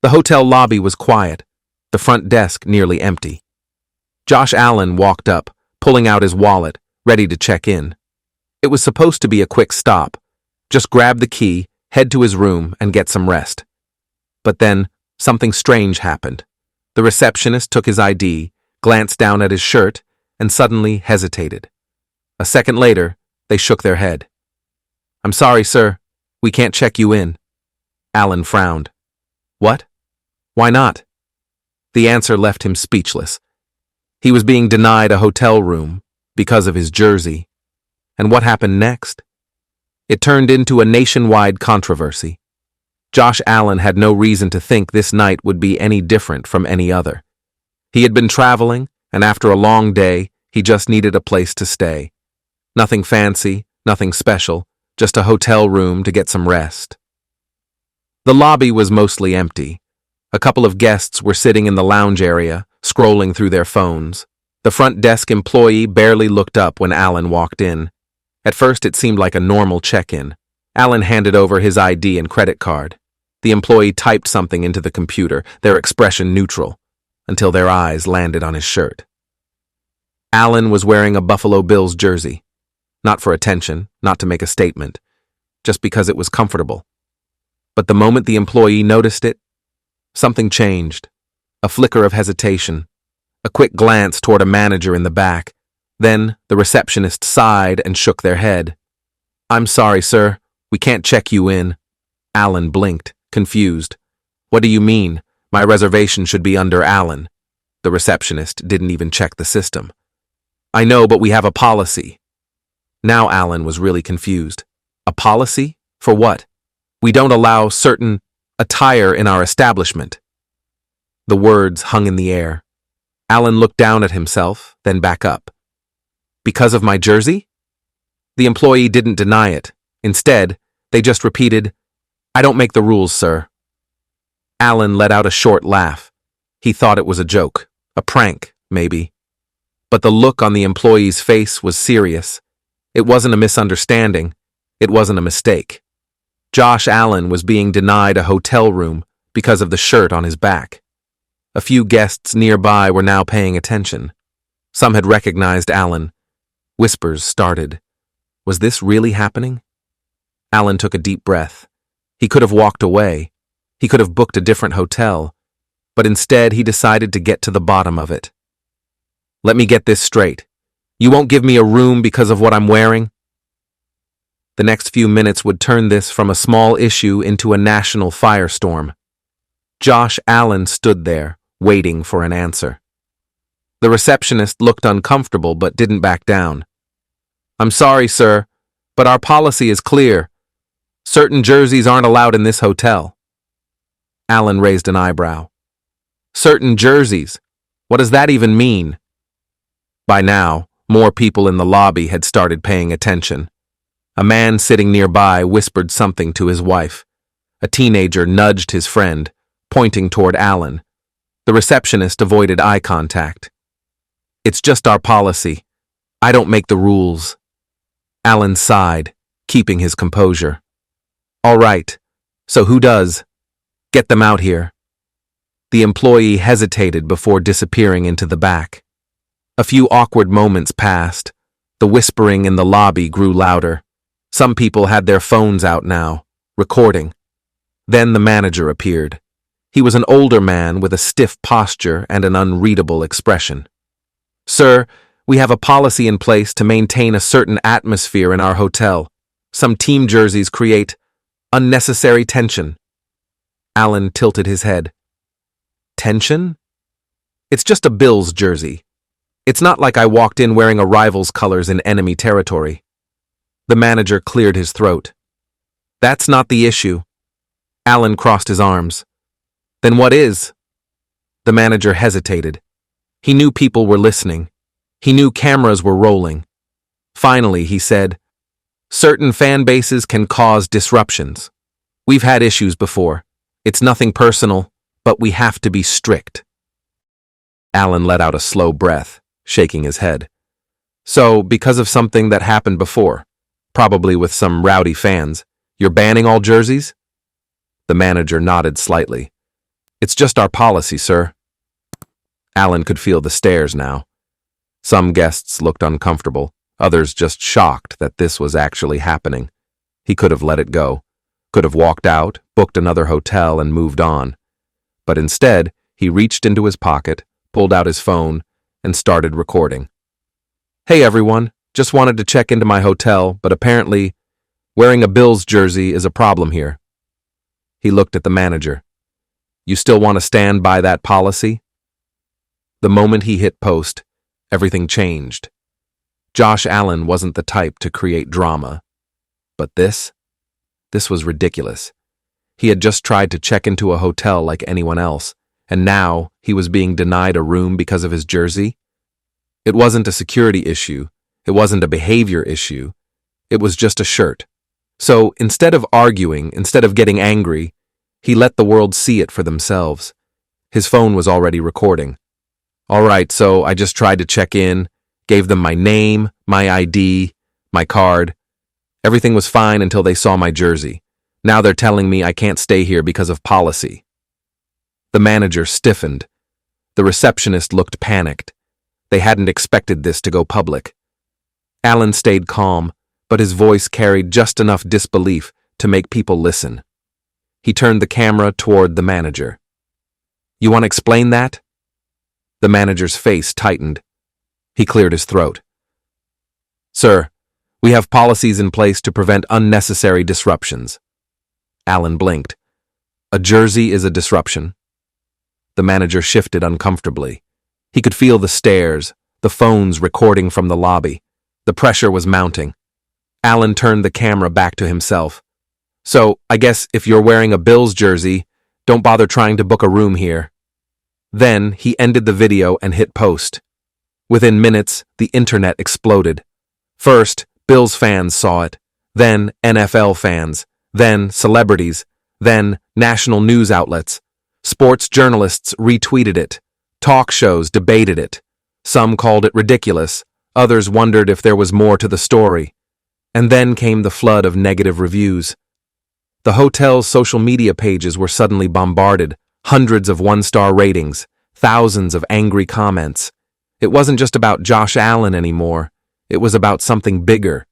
The hotel lobby was quiet, the front desk nearly empty. Josh Allen walked up, pulling out his wallet, ready to check in. It was supposed to be a quick stop. Just grab the key, head to his room, and get some rest. But then, something strange happened. The receptionist took his ID, glanced down at his shirt, and suddenly hesitated. A second later, they shook their head. "I'm sorry, sir. We can't check you in." Allen frowned. "What? Why not?" The answer left him speechless. He was being denied a hotel room because of his jersey. And what happened next? It turned into a nationwide controversy. Josh Allen had no reason to think this night would be any different from any other. He had been traveling, and after a long day, he just needed a place to stay. Nothing fancy, nothing special, just a hotel room to get some rest. The lobby was mostly empty. A couple of guests were sitting in the lounge area, scrolling through their phones. The front desk employee barely looked up when Allen walked in. At first, it seemed like a normal check-in. Allen handed over his ID and credit card. The employee typed something into the computer, their expression neutral, until their eyes landed on his shirt. Allen was wearing a Buffalo Bills jersey. Not for attention, not to make a statement, just because it was comfortable. But the moment the employee noticed it, something changed. A flicker of hesitation, a quick glance toward a manager in the back. Then the receptionist sighed and shook their head. "I'm sorry, sir. We can't check you in." Allen blinked, confused. "What do you mean? My reservation should be under Allen." The receptionist didn't even check the system. "I know, but we have a policy." Now Allen was really confused. A policy? For what? "We don't allow certain attire in our establishment." The words hung in the air. Allen looked down at himself, then back up. "Because of my jersey?" The employee didn't deny it. Instead, they just repeated, "I don't make the rules, sir." Allen let out a short laugh. He thought it was a joke, a prank, maybe. But the look on the employee's face was serious. It wasn't a misunderstanding. It wasn't a mistake. Josh Allen was being denied a hotel room because of the shirt on his back. A few guests nearby were now paying attention. Some had recognized Allen. Whispers started. Was this really happening? Allen took a deep breath. He could have walked away. He could have booked a different hotel. But instead, he decided to get to the bottom of it. "Let me get this straight. You won't give me a room because of what I'm wearing?" The next few minutes would turn this from a small issue into a national firestorm. Josh Allen stood there, waiting for an answer. The receptionist looked uncomfortable but didn't back down. "I'm sorry, sir, but our policy is clear. Certain jerseys aren't allowed in this hotel." Allen raised an eyebrow. "Certain jerseys? What does that even mean?" By now, more people in the lobby had started paying attention. A man sitting nearby whispered something to his wife. A teenager nudged his friend, pointing toward Allen. The receptionist avoided eye contact. "It's just our policy. I don't make the rules." Allen sighed, keeping his composure. "All right, so who does? Get them out here." The employee hesitated before disappearing into the back. A few awkward moments passed. The whispering in the lobby grew louder. Some people had their phones out now, recording. Then the manager appeared. He was an older man with a stiff posture and an unreadable expression. "Sir, we have a policy in place to maintain a certain atmosphere in our hotel. Some team jerseys create unnecessary tension." Allen tilted his head. "Tension? It's just a Bills jersey. It's not like I walked in wearing a rival's colors in enemy territory." The manager cleared his throat. "That's not the issue." Allen crossed his arms. "Then what is?" The manager hesitated. He knew people were listening. He knew cameras were rolling. Finally, he said, "Certain fan bases can cause disruptions. We've had issues before. It's nothing personal, but we have to be strict." Allen let out a slow breath, shaking his head. "So, because of something that happened before, probably with some rowdy fans, you're banning all jerseys?" The manager nodded slightly. It's just our policy, sir. Alan could feel the stares now. Some guests looked uncomfortable, others just shocked that this was actually happening. He could have let it go, could have walked out, booked another hotel, and moved on. But instead, he reached into his pocket, pulled out his phone, and started recording. Hey everyone, just wanted to check into my hotel, but apparently, wearing a Bills jersey is a problem here. He looked at the manager. You still want to stand by that policy? The moment he hit post, everything changed. Josh Allen wasn't the type to create drama. But this was ridiculous. He had just tried to check into a hotel like anyone else, and now he was being denied a room because of his jersey? It wasn't a security issue. It wasn't a behavior issue. It was just a shirt. So instead of arguing, instead of getting angry, he let the world see it for themselves. His phone was already recording. All right, so I just tried to check in, gave them my name, my ID, my card. Everything was fine until they saw my jersey. Now they're telling me I can't stay here because of policy. The manager stiffened. The receptionist looked panicked. They hadn't expected this to go public. Alan stayed calm, but his voice carried just enough disbelief to make people listen. He turned the camera toward the manager. You want to explain that? The manager's face tightened. He cleared his throat. Sir, we have policies in place to prevent unnecessary disruptions. Alan blinked. A jersey is a disruption. The manager shifted uncomfortably. He could feel the stares, the phones recording from the lobby. The pressure was mounting. Alan turned the camera back to himself. So, I guess if you're wearing a Bills jersey, don't bother trying to book a room here. Then, he ended the video and hit post. Within minutes, the internet exploded. First, Bills fans saw it, then NFL fans, then celebrities, then national news outlets. Sports journalists retweeted it. Talk shows debated it. Some called it ridiculous. Others wondered if there was more to the story. And then came the flood of negative reviews. The hotel's social media pages were suddenly bombarded, hundreds of one-star ratings, thousands of angry comments. It wasn't just about Josh Allen anymore. It was about something bigger.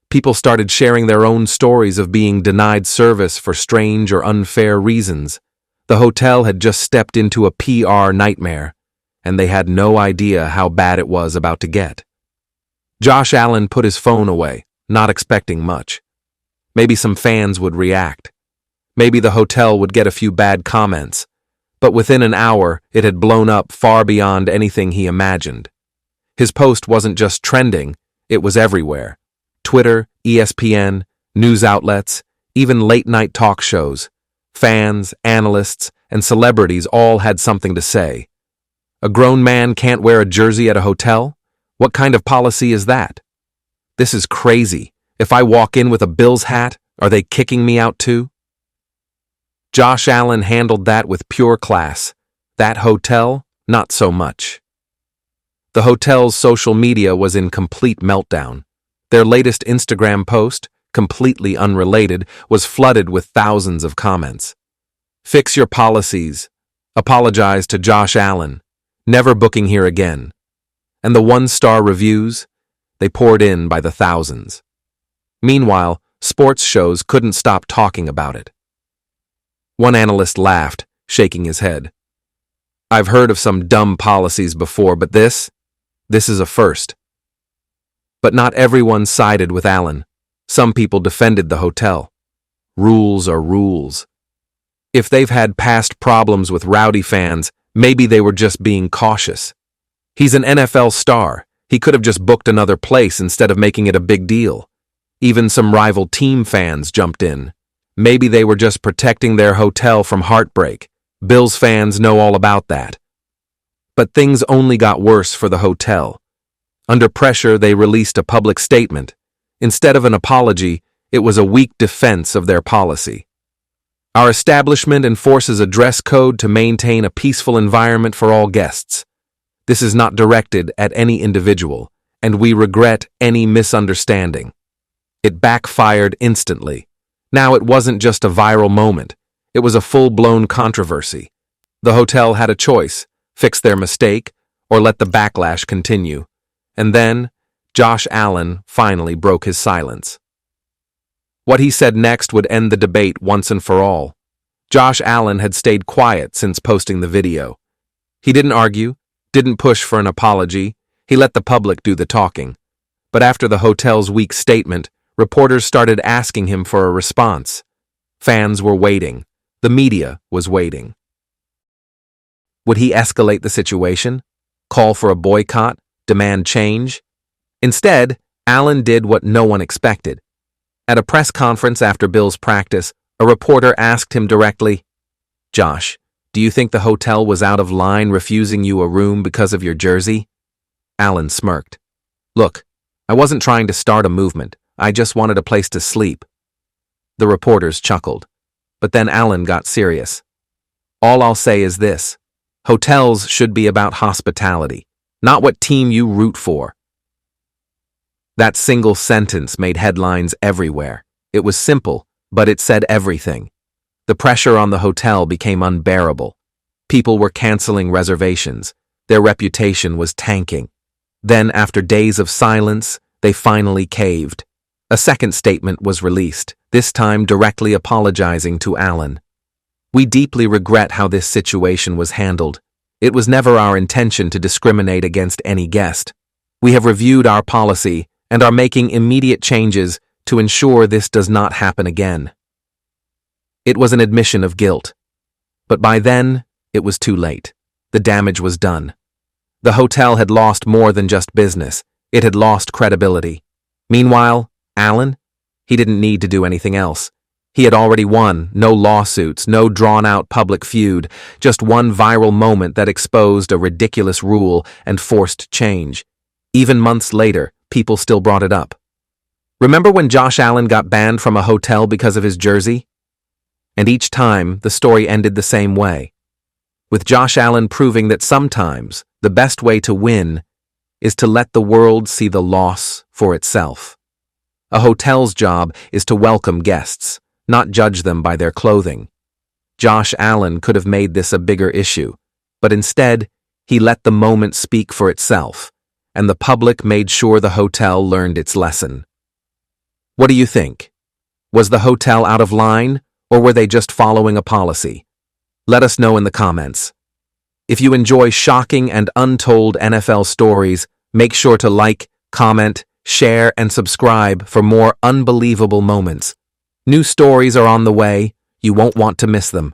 People started sharing their own stories of being denied service for strange or unfair reasons. The hotel had just stepped into a PR nightmare, and they had no idea how bad it was about to get. Josh Allen put his phone away, not expecting much. Maybe some fans would react. Maybe the hotel would get a few bad comments. But within an hour, it had blown up far beyond anything he imagined. His post wasn't just trending, it was everywhere. Twitter, ESPN, news outlets, even late-night talk shows. Fans, analysts, and celebrities all had something to say. A grown man can't wear a jersey at a hotel? What kind of policy is that? This is crazy. If I walk in with a Bills hat, are they kicking me out too? Josh Allen handled that with pure class. That hotel, not so much. The hotel's social media was in complete meltdown. Their latest Instagram post, completely unrelated, was flooded with thousands of comments. Fix your policies. Apologize to Josh Allen. Never booking here again. And the one-star reviews? They poured in by the thousands. Meanwhile, sports shows couldn't stop talking about it. One analyst laughed, shaking his head. I've heard of some dumb policies before, but this is a first. But not everyone sided with Allen. Some people defended the hotel. Rules are rules. If they've had past problems with rowdy fans, maybe they were just being cautious. He's an NFL star. He could have just booked another place instead of making it a big deal. Even some rival team fans jumped in. Maybe they were just protecting their hotel from heartbreak. Bills fans know all about that. But things only got worse for the hotel. Under pressure, they released a public statement. Instead of an apology, it was a weak defense of their policy. Our establishment enforces a dress code to maintain a peaceful environment for all guests. This is not directed at any individual, and we regret any misunderstanding. It backfired instantly. Now it wasn't just a viral moment. It was a full-blown controversy. The hotel had a choice: fix their mistake or let the backlash continue. And then, Josh Allen finally broke his silence. What he said next would end the debate once and for all. Josh Allen had stayed quiet since posting the video. He didn't argue, didn't push for an apology. He let the public do the talking. But after the hotel's weak statement, reporters started asking him for a response. Fans were waiting. The media was waiting. Would he escalate the situation? Call for a boycott? Demand change? Instead, Allen did what no one expected. At a press conference after Bill's practice, a reporter asked him directly, "Josh, do you think the hotel was out of line refusing you a room because of your jersey?" Allen smirked. "Look, I wasn't trying to start a movement. I just wanted a place to sleep." The reporters chuckled. But then Allen got serious. "All I'll say is this. Hotels should be about hospitality, not what team you root for." That single sentence made headlines everywhere. It was simple, but it said everything. The pressure on the hotel became unbearable. People were canceling reservations. Their reputation was tanking. Then, after days of silence, they finally caved. A second statement was released, this time directly apologizing to Allen. "We deeply regret how this situation was handled. It was never our intention to discriminate against any guest. We have reviewed our policy and are making immediate changes to ensure this does not happen again." It was an admission of guilt. But by then, it was too late. The damage was done. The hotel had lost more than just business. It had lost credibility. Meanwhile, Allen? He didn't need to do anything else. He had already won. No lawsuits, no drawn-out public feud, just one viral moment that exposed a ridiculous rule and forced change. Even months later, people still brought it up. Remember when Josh Allen got banned from a hotel because of his jersey? And each time, the story ended the same way, with Josh Allen proving that sometimes the best way to win is to let the world see the loss for itself. A hotel's job is to welcome guests, not judge them by their clothing. Josh Allen could have made this a bigger issue, but instead, he let the moment speak for itself, and the public made sure the hotel learned its lesson. What do you think? Was the hotel out of line, or were they just following a policy? Let us know in the comments. If you enjoy shocking and untold NFL stories, make sure to like, comment, share, and subscribe for more unbelievable moments. New stories are on the way. You won't want to miss them.